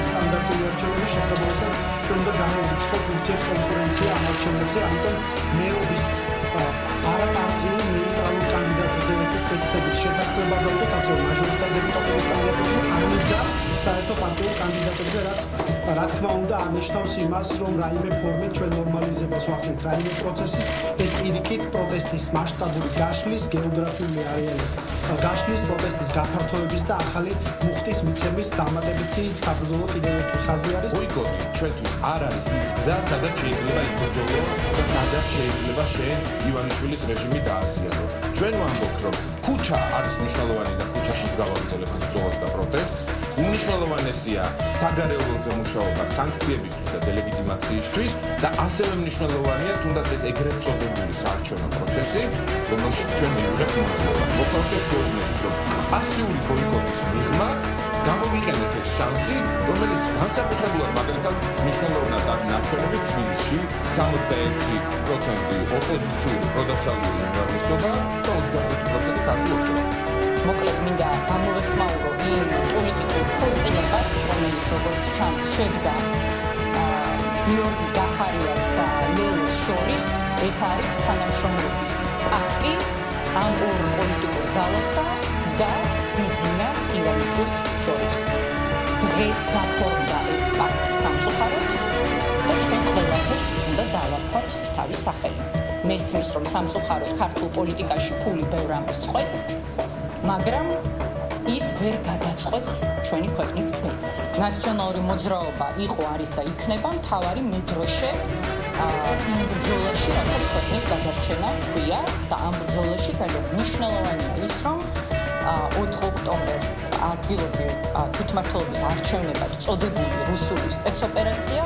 სტანდარტული არჩევნების შესაბამისად ჩვენ უნდა განვაცხოთ ურთიერთკონკურენცია ამ არჩევნებზე, ამიტომ მერობის არაპარტიული ნეიტრალურ კანდიდატებზე ვეცდებით შეთანხმება გავდოთ, ასევე მაჟორიტარ დეპუტატების კანდიდატებზე, ანიდა საერთო პარტიულ კანდიდატებზე, რაც რა თქმა უნდა აღნიშნავს იმას, რომ რაიმე ფორმით ჩვენ ნორმალიზებას ვახდით რაიმე პროცესის, ეს პირიქით პროტესტის მასშტაბური გაშლის, გეოგრაფიული არეალის გაშლის, პროტესტის გაფართოების და ახალი მუხტის მიცემის დამატებითი საბრძოლო კიდევ ერთი ხაზი არის. ბოიკოტი ჩვენთვის არ არის ის გზა, სადაც შეიძლება იბრძოლო და სადაც შეიძლება შენ ივანიშვილის რეჟიმი დააზიანო. ჩვენ ვამბობთ, რომ ქუჩა არის მნიშვნელოვანი და ქუჩაშიც გავაგრძელებთ ბრძოლას და პროტესტს. უნიშნელოვანესია საგარეულოზე მუშაობა სანქციებისთვის და დელეგიტიმაციისთვის და ასევე მნიშვნელოვანია თუნდაც ეს ეგრეთ წოდებული საარჩევნო პროცესი, რომელშიც ჩვენ მივიღებთ მონაწილეობას. მოხდა შეუძლებლად, რომ პასიური ბოიკოტის მიღმა გამოვიყენოთ ეს შანსი, რომელიც განსაკუთრებულად მაგალითად მნიშვნელოვნად არის ნაჩვენები თბილისში 66% ოპოზიციური პროდასალური უმრავლესობა და 25% ქართულობა. მოკლედ მინდა გამოვეხმაურო იმ პოლიტიკურ ქორწინებას, რომელიც როგორც ჩანს შედგა გიორგი გახარიას და ლელოს შორის. ეს არის თანამშრომლობის აქტი ამ ორ პოლიტიკურ ძალასა და ბიძინა ივანიშვილის შორის. დღეს გაფორმდა ეს პაქტი სამწუხაროდ და ჩვენ ყველაფერს უნდა დავარქვათ თავის სახელი. მესმის, რომ სამწუხაროდ ქართულ პოლიტიკაში ფული ბევრ ამბს წყვეტს, მაგრამ ის ვერ გადაწყვეტს ჩვენი ქვეყნის ბედს. ნაციონალური მოძრაობა იყო, არის და იქნება მთავარი მედროშე იმ ბრძოლაში, რასაც ქვეყნის გადარჩენა ჰქვია და ამ ბრძოლაში ძალიან მნიშვნელოვანია ის, რომ 4 ოქტომბერს ადგილობრივ თვითმმართველობის არჩევნებად წოდებული რუსული სპეცოპერაცია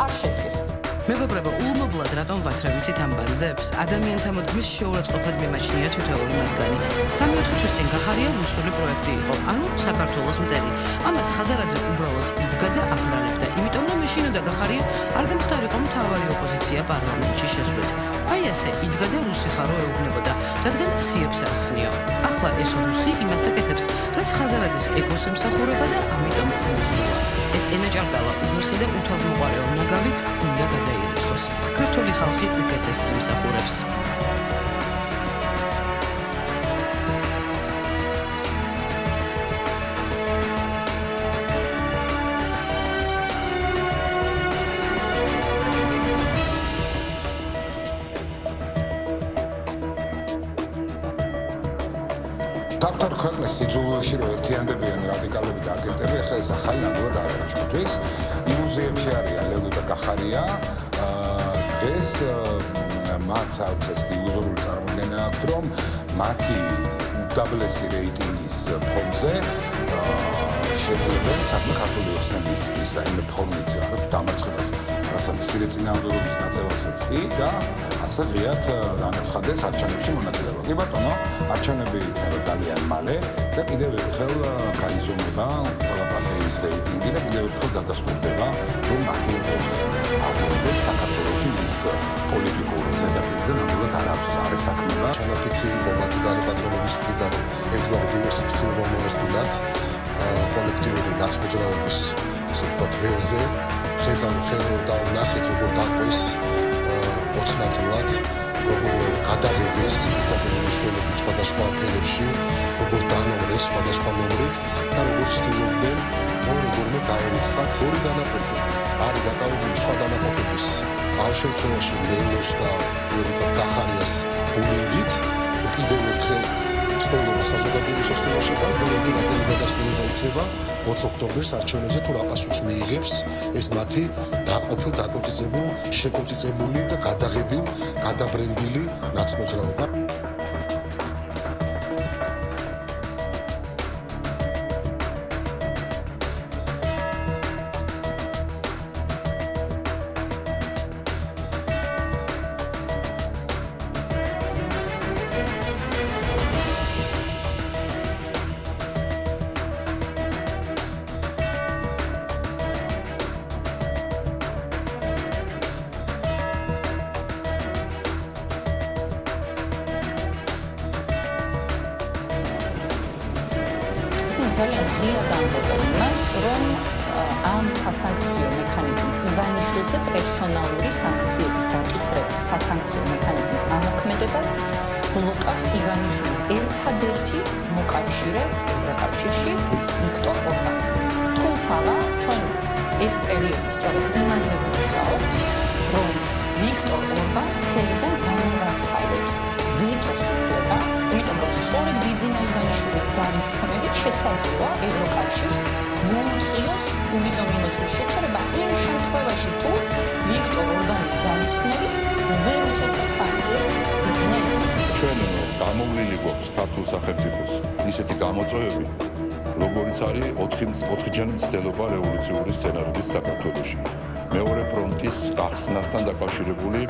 არ შედგეს. მეგობრებო, ულმობლად რატომ ვათრავიცით ამ ბანძებს? ადამიანთა მოდგმის შეურაცხყოფად მიმაჩნია თითოეული მათგანი. 3-4 თვის წინ გახარია რუსული პროექტი იყო, ანუ საქართველოს მტერი. ამას ხაზარაძე უბრალოდ იდგა და აბრალებდა, იმიტომ რომ მეშინოდა გახარია არ დამხდარიყო მთავარი ოპოზიცია პარლამენტში შესვლით. აი ასე იდგა და რუსი ხარო ეუბნებოდა, რადგან სიებს არ ხსნიო. ახლა ეს რუსი იმას აკეთებს, რაც ხაზარაძის ეგოს ემსახურება და ამიტომ რუსულა. ეს ენაჭარდალა უღირსი და უთვალმოყარეო ნაგავი უნდა გადაირიცხოს. ქართული ხალხი უკეთესს იმსახურებს. თავთან ქვეყნის სიძულვილში რომ ერთიანდებიან რადიკალები და აგენტები, ახლა ეს ახალი ნამდვილად არ არის ჩვენთვის. ილუზიებში არიან ლელო და გახარია. დღეს მათ აქვს ეს ილუზორული წარმოდგენა აქვს, რომ მათი უდაბლესი რეიტინგის ფონზე შეძლებენ საქმე ქართული ოცნების და იმ ფორმით დამარცხებას. რასაც მცირე წინააღმდეგობის ნაწევასაც კი და ასე ღიად განაცხადეს არჩევნებში მონაწილეობა. კი ბატონო, არჩევნები იქნება ძალიან მალე და კიდევ ერთხელ გაიზომება ყველა პარტიის რეიტინგი და კიდევ ერთხელ გადასკურდება, რომ აგენტებს საქართველოში ის პოლიტიკურ ზედაპირზე ნამდვილად არ აქვს არესაქმება. ჩანაფიქრი იყო მათი გარემოწმების მხრიდან, რომ ერთგვარი დივერსიფიცირება მოეხდინათ კოლექტიური გაწმოძრავების ასე ვთქვათ ველზე. ხედავ ნახეთ როგორ დაყვეს 4 ნაწილად, როგორ გადაღებეს უკანონო სხვადასხვა ფერებში, როგორ დანომრეს სხვადასხვა ნომრით და როგორ ცდილობდნენ რომელიმე გაერიცხათ ორი დანაყოფი. არის დაკავებული სხვა დანაყოფების ამ შემთხვევაში ლელოს და იორიტა გახარიას ბულინგით, კიდევ ერთხელ ცდილობა საზოგადოების შესწავლაში ყოველდღიური რადიკალური გადასტურება იქნება 4 ოქტომბერს არჩევნებზე თუ რა პასუხს მიიღებს ეს მათი დაყოფილ, დაკონცეპტებულ, შეკონცეპტებული და გადაღებილ, გადაბრენდილი ნაცმოძრაობა. ძალიან ღია გამბობა იმას, რომ ამ სასანქციო მექანიზმის ივანიშვილზე პერსონალური სანქციების დაკისრების სასანქციო მექანიზმის ამოქმედებას ბლოკავს ივანიშვილის ერთადერთი მოკავშირე ევროკავშირში ვიქტორ ორბანი. თუმცა ჩვენ ეს პერიოდი სწორედ იმაზე ვმუშაობთ, რომ ვიქტორ ორბანს ხელიდან გამოვაცალოთ ვეტოს უფლება, იმიტომ რომ სწორედ ბიძინა ივანიშვილის ძალისხმევით შესაძლოა ევროკავშირს მოუწიოს უვიზო მინუსის შეჩერება იმ შემთხვევაში, თუ ვიქტორ ორბანის ძალისხმევით ვერ უწესებს სანქციებს ბიძინა ივანიშვილს. ჩვენ გამოვლილი გვაქვს ქართულ სახელმწიფოს ისეთი გამოწვევები, როგორიც არის 4-ჯერ მცდელობა რევოლუციური სცენარების საქართველოში. მეორე ფრონტის გახსნასთან დაკავშირებული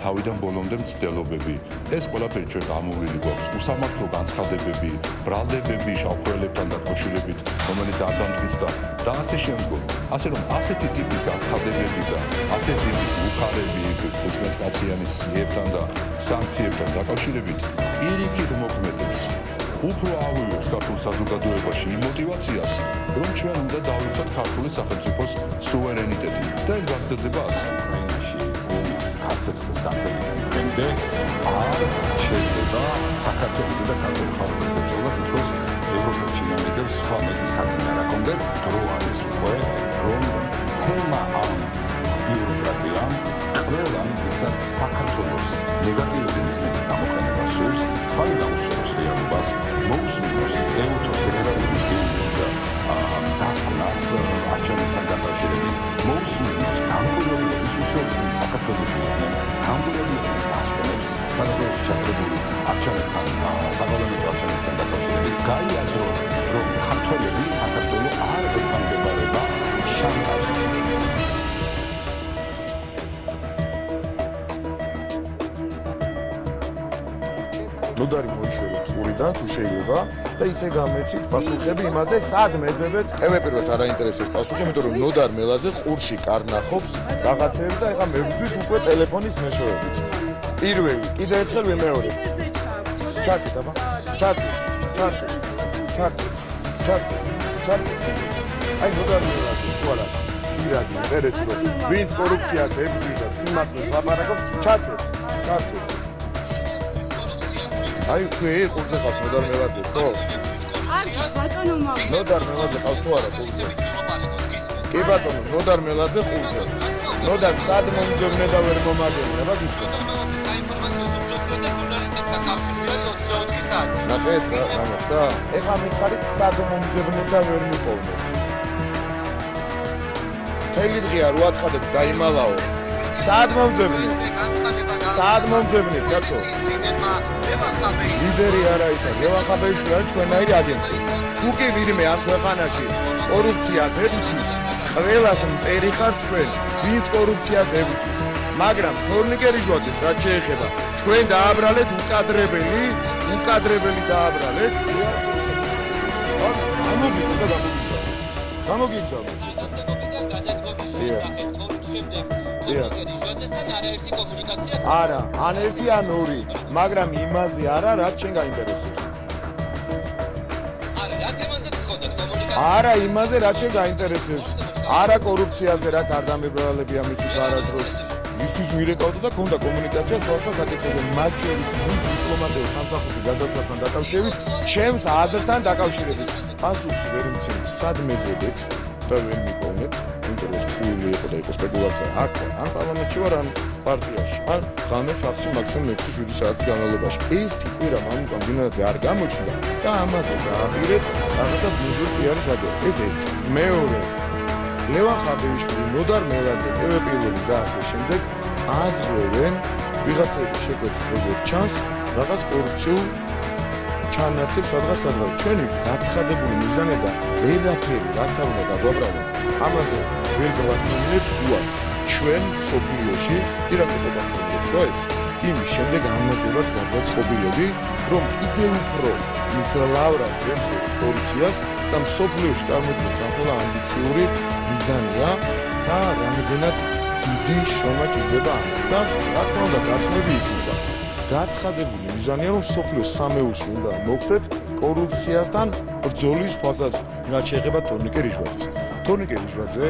თავიდან ბოლომდე მცდელობები. ეს ყველაფერი ჩვენ გამოვლილი გვაქვს. უსამართლო განცხადებები, ბრალდებები შავხვრელებთან დაკავშირებით, რომელიც არ დამტკიცდა და ასე შემდგომ. ასე რომ ასეთი ტიპის განცხადებები და ასეთი ტიპის უხარები 15-კაციანის სიებთან და სანქციებთან დაკავშირებით პირიქით მოქმედებს. უფრო ავიღებს ქართულ საზოგადოებაში იმ мотиваციას, რომ ჩვენ უნდა დავიცვათ ქართული სახელმწიფოს სუვერენიტეტი და ეს გაგრძელდება ასე. უკრაინაში ომის ხარცეცხლის განმავლობაში დღემდე არ შეიძლება საქართველოს და ქართულ ხალხს ეწოლა, თითქოს ევროპულ ჩინამედებს სხვა მეტი საქმე არ აქვს. დრო არის უკვე, რომ თემა ამ ბიუროკრატიამ ყველამ ვისაც საქართველოს ნეგატიური მიზნებით გამოყენება სურს, ხალი დაუსწროს რეალობას, მოусმინოს ევროთოს გენერალური გილდის დასკვნას არჩევნებთან დაკავშირებით, მოусმინოს დამკვირვებლების უშუალოდ საქართველოში იყვნენ დამკვირვებლების დასკვნებს საქართველოში ჩატარებული არჩევნებთან საპარლამენტო არჩევნებთან დაკავშირებით, გაიაზრო, რომ ქართველები საქართველოს არ ექვემდებარება შანტაჟს. ნოდარი მოიშორეთ ყურიდან თუ შეიძლება და ისე გამეცით პასუხები იმაზე სად მეძებეთ. ევეპირვეთ არ აინტერესებს პასუხი, იმიტომ რომ ნოდარ მელაზე ყურში კარნახობს რაღაცები და ეხა მებრძვის უკვე ტელეფონის მეშვეობით. პირველი, კიდე ერთხელ ვიმეორებ. ჩართით აბა. ჩართით. აი ნოდარ მელაზე თუ არა პირადი ინტერესო, ვინც კორუფციას ებრძვის და სიმართლეს ლაპარაკობს, ჩართეთ. აი თქვი ყურზე ყავს ნოდარ მელაზე ხო? არ ბატონო მამა. ნოდარ მელაზე ყავს თუ არა ყურზე? კი ბატონო, ნოდარ მელაზე ყურზე. ნოდარ სად მომძებნე და ვერ მომაგებია, გისმენთ? ნახეთ რა მოხდა? ეხლა მითხარით სად მომძებნე და ვერ მიპოვნეთ. თელი დღეა რო აცხადებ და იმალაო. სად მომძებნეთ? სად მომძებნეთ, კაცო? ლიდერი არა ისა, ლევან-ხაბეიშვილი არის თქვენაირი აგენტი. თუ კი ვირმე ამ ქვეყანაში კორუფციას ებრძვის, ყველას მტერი ხართ თქვენ, ვინც კორუფციას ებრძვის. მაგრამ თორნიკერიშვაძეს რაც შეეხება, თქვენ დააბრალეთ უკადრებელი დააბრალეთ. გამოგიგზავნეთ. არა, ან ერთი ან ორი, მაგრამ იმაზე არა, რაც შენ გაინტერესებს. არა, იმაზე რაც შენ გაინტერესებს. არა კორუფციაზე, რაც არ დამებრალებია მისთვის არადროს. ისთვის მირეკავდა და ქონდა კომუნიკაცია სხვა საკითხებზე, მათ შორის დიპლომატიურ სამსახურში გადასვლასთან დაკავშირებით, ჩემს აზრთან დაკავშირებით. პასუხს ვერ მცემთ, სად მეძებეთ და ვერ მიპოვნეთ. ინტერეს ფული იყო და იყო სპეკულაცია აქ ან პარლამენტში ვარ ან პარტიაში ან ხანე სახლში მაქსიმუმ 6-7 საათის განმავლობაში. ერთი კვირა მამუკამ დინარაზე არ გამოჩნდა და ამაზე დააყირეთ რაღაცა ბუნჯური პიარის ადო. ეს ერთი. მეორე ლევან-ხაბეიშვილი, ნოდარ მელაზე, პირველი და ასე შემდეგ აზღვევენ ვიღაცების შეკვეთით როგორც ჩანს რაღაც კორუფციულ ჩანართებს სადღაც. ჩვენი გაცხადებული მიზანი და ვერაფერი რაც არ უნდა გაგვაბრალო ამაზე ვერ გავაკეთებთ უას. ჩვენ სოფიოში პირაკეთება გქონდა ეს. იმის შემდეგ ამაზე ვარ გადაწყობილები, რომ კიდე უფრო მძლავრად ვემქროთ კორუფციას და სოფიოში წარმოქმნით ახლა ამბიციური მიზანია და რამდენად დიდი შრომა ჭირდება ამას. და რა თქმა უნდა გათხოვები იქნება. გაცხადებული მიზანია რომ სოფლიოს სამეულში უნდა მოვხდეთ კორუფციასთან ბრძოლის თვალსაზრისით. რაც შეეხება თორნიკე რიშვაძეს. თორნიკე ვიშვაძე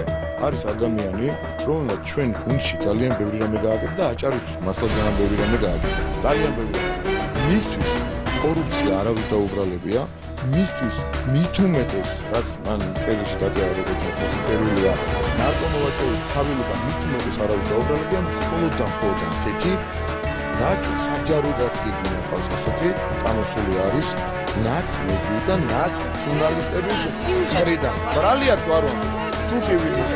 არის ადამიანი, რომელსაც ჩვენ გუნდში ძალიან ბევრი რამე გააკეთა და აჭარისთვის მართლა ძალიან ბევრი რამე გააკეთა. ძალიან ბევრი. მისთვის კორუფცია არავის დაუბრალებია, მისთვის მით უმეტეს, რაც მან წერილში დაწერა, როგორც წერილია, ნარკომოვაჭრობის თავილობა მით უმეტეს არავის დაუბრალებია, მხოლოდ და მხოლოდ ასეთი, რაც საჯაროდაც კი გინახავს ასეთი წამოსული არის ნაცმედიის და ნაცჟურნალისტების მხრიდან. ბრალია თუ არ ვამბობ, თუ კი ვინმე.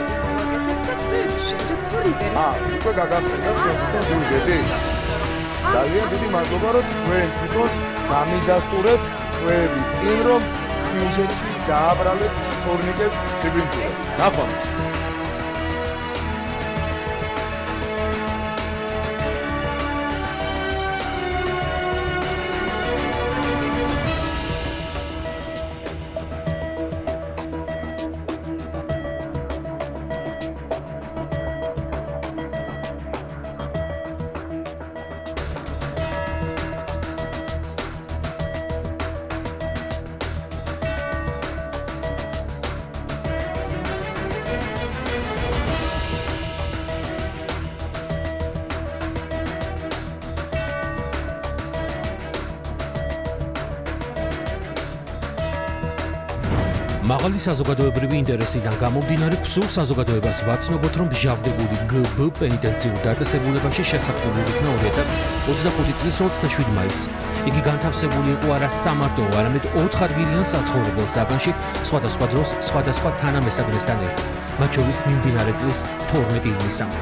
უკვე გაგახსენდა თქვენ სიუჟეტი. ძალიან დიდი მადლობა, რომ თქვენ თვითონ გამიდასტურეთ ყველის წინ, რომ სიუჟეტში დააბრალეთ თორნიკეს სიგვინტურას. ნახვამდის. მაღალი საზოგადოებრივი ინტერესიდან გამომდინარე ქსურ საზოგადოებას ვაცნობოთ, რომ მჟავდებული გბ პენიტენციურ დაწესებულებაში შესახებულ იქნა 2025 წლის 27 მაისს. იგი განთავსებული იყო არა სამარტო, არამედ 4 ადგილიან საცხოვრებელ საგანში, სხვადასხვა დროს, სხვადასხვა თანამესაგნესთან ერთად, მათ შორის მიმდინარე წლის 12 ივლისამდე.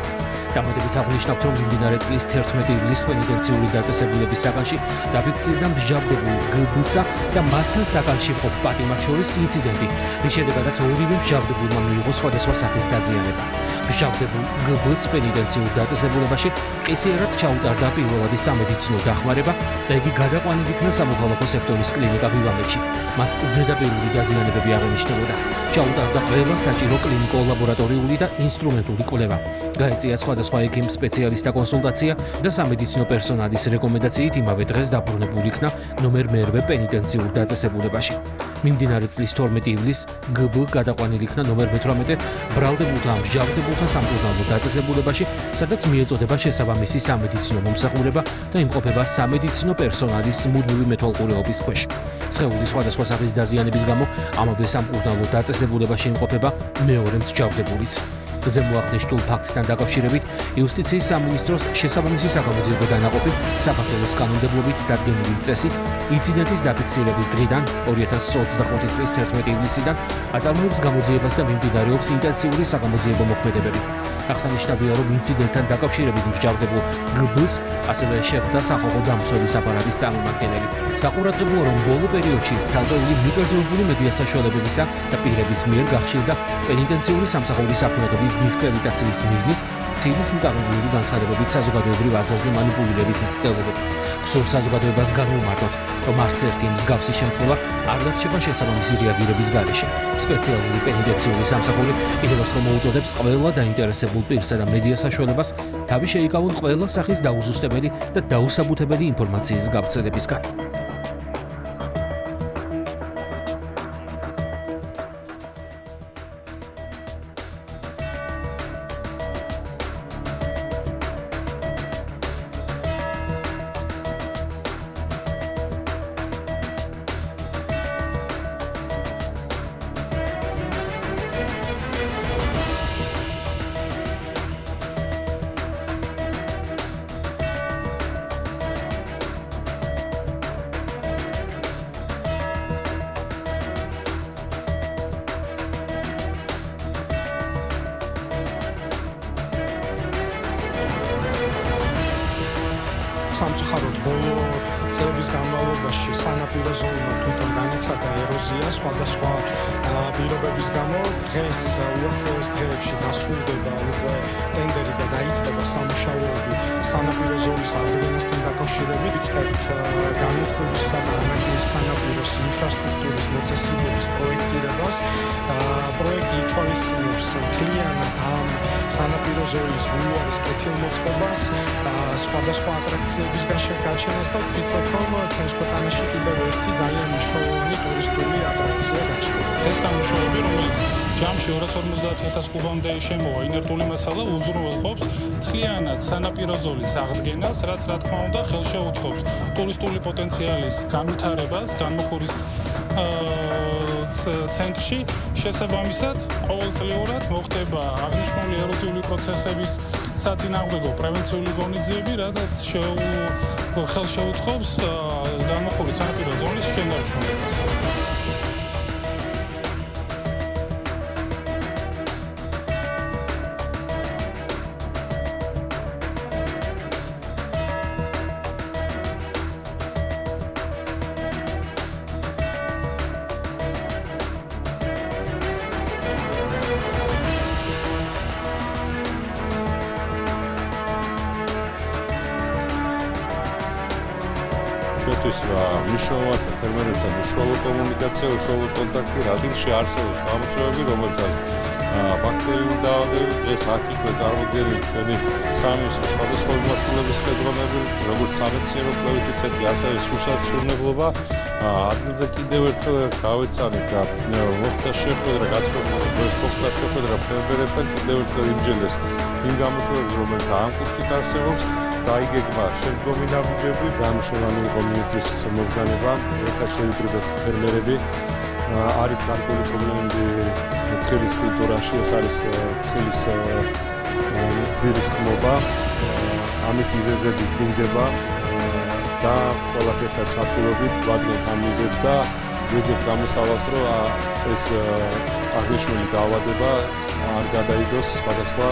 დამატებით აღნიშნავთ, რომ მიმდინარე წლის 11 ივლისს პენიტენციური დაწესებულების საგანში დაფიქსირდა მჟავდებულ გბ-სა და მასთან საგანში მყოფ პატიმარს შორის ინციდენტი, რის შედეგადაც ორივე მჟავდებულმა მიიღო სხვადასხვა სახის დაზიანება. მჟავდებულ გბ-ს პენიტენციურ დაწესებულებაში ყისიერად ჩაუტარდა პირველადი სამედიცინო დახმარება და იგი გადაყვანილი იქნა სამოქალაქო სექტორის კლინიკა ვივამეთში. მას ზედაპირული დაზიანებები აღენიშნებოდა. ჩაუტარდა ყველა საჭირო კლინიკო-ლაბორატორიული და ინსტრუმენტული კვლევა. გაეწია სხვადასხვა ექიმ სპეციალისტთა კონსულტაცია და სამედიცინო პერსონალის რეკომენდაციით იმავე დღეს დაბრუნებული იქნა ნომერ მე-8 პენიტენციურ დაწესებულებაში. მიმდინარე წლის 12 ივლისს გბ გადაყვანილი იქნა ნომერ მე-18 ბრალდებულთა მჟავდებულთა სამკურნალო დაწესებულებაში, სადაც მიეწოდება შესაბამისი სამედიცინო მომსახურება და იმყოფება სამედიცინო პერსონალის მუდმივი მეთვალყურეობის ქვეშ. სხეულის სხვადასხვა სახის დაზიანების გამო ამავე სამკურნალო დაწესებულებაში იმყოფება მეორე მჟავდებულიც. ზემოაღნიშნულ ფაქტთან დაკავშირებით იუსტიციის სამინისტროს შესაბამისი საგამოძიებო დანაყოფი საქართველოს კანონმდებლობით დადგენილი წესით ინციდენტის დაფიქსირების დღიდან 2025 წლის 11 ივლისიდან აწარმოებს გამოძიებას და მიმდინარეობს ინტენსიური საგამოძიებო მოქმედებები. აღსანიშნავია, რომ ინციდენტთან დაკავშირებით მჟავდებულ გბ-ს ასევე შეხვდა სახალხო დამცველის აპარატის წარმომადგენელი. საყურადღებოა, რომ ბოლო პერიოდში ცალკეული მიკერძოებული მედია საშუალებებისა და პირების მიერ გახშირდა პენიტენციური სამსახურის საქმიანობის დისკრედიტაციის მიზნით ცილის მწარმოებელი განცხადებებით საზოგადოებრივ აზრზე მანიპულირების მცდელობები. ქსურ საზოგადოებას განვუმარტოთ, რომ არც ერთი მსგავსი შემთხვევა არ დარჩება შესაბამისი რეაგირების გარეშე. სპეციალური პენიტენციური სამსახური კიდევ ერთხელ მოუწოდებს ყველა დაინტერესებულ პირსა და მედია საშუალებას თავი შეიკავონ ყველა სახის დაუზუსტებელი და დაუსაბუთებელი ინფორმაციის გავრცელებისგან. სამწუხაროდ ბოლო წლების განმავლობაში სანაპირო ზოლმა თვითონ განიცადა ეროზია სხვადასხვა პირობების გამო. დღეს უახლოეს დღეებში დასრულდება უკვე ტენდერი და დაიწყება სამუშაოები სანაპირო ზოლის აღდგენასთან დაკავშირებით. იწყებთ განხილვისა და ანაგების სანაპიროს ინფრასტრუქტურის მოწესრიგების პროექტირებას. პროექტი ითვალისწინებს მთლიანად ამ სანაპირო ზოლის ბულვარის კეთილმოწყობას, სხვადასხვა ატრაქციების გაჩენას და ვფიქრობ, რომ ჩვენს ქვეყანაში კიდევ ერთი ძალიან მნიშვნელოვანი ტურისტული ატრაქცია გაჩნდება. ეს სამუშაოები, რომელიც ჯამში 250.000 კუბამდე შემოვა ინერტული მასალა უზრუნველყოფს მთლიანად სანაპირო ზოლის აღდგენას, რაც რა თქმა უნდა ხელშეუწყობს ტურისტული პოტენციალის განვითარებას, განმუხურის ცენტრში. შესაბამისად, ყოველწლიურად მოხდება აღნიშნული ეროზიული პროცესების საწინააღმდეგო პრევენციული ღონისძიებები, რაც ხელშეუწყობს განმუხურის სანაპირო ზოლის შენარჩუნებას. ჩვენთვის მნიშვნელოვანი ფერმერებთან უშუალო კომუნიკაცია, უშუალო კონტაქტი, რადგანში არსებობს გამოწვევები, რომელიც არის ბაქტერიული დაავადებები, დღეს აქ-იქვე წარმოდგენილი ჩვენი სამინისტროს სხვადასხვა მიმართულების ხელმძღვანელები, როგორც სამეცნიერო კვლევითი ცენტრი, ასევე სურსათმცურნებლობა, ადგილზე კიდევ ერთხელ გავეცანით და მოხდა შეხვედრა, მოხდა შეხვედრა ფერმერებთან, კიდევ ერთხელ იმჯერეს იმ გამოწვევებს, რომელიც ამ კუთხით არსებობს. დაიგეგმა შემდგომი ნაბიჯები, ძალიან მნიშვნელოვანი იყო მინისტრის მობრძანება, ერთად შევიკრიბეთ ფერმერები. არის გარკვეული პრობლემები თხილის კულტურაში, ეს არის თხილის ძირის ხმობა, ამის მიზეზები გვინდება და ყველას ერთად ჩართულობით ვადგენთ ამ მიზეზებს და ვეძებთ გამოსავალს, რომ ეს აღნიშნული დაავადება არ გადაიდოს სხვადასხვა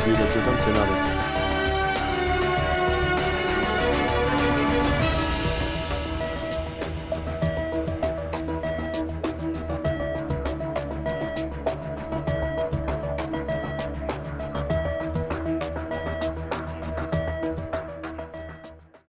ძირებზე და მცენარეზე.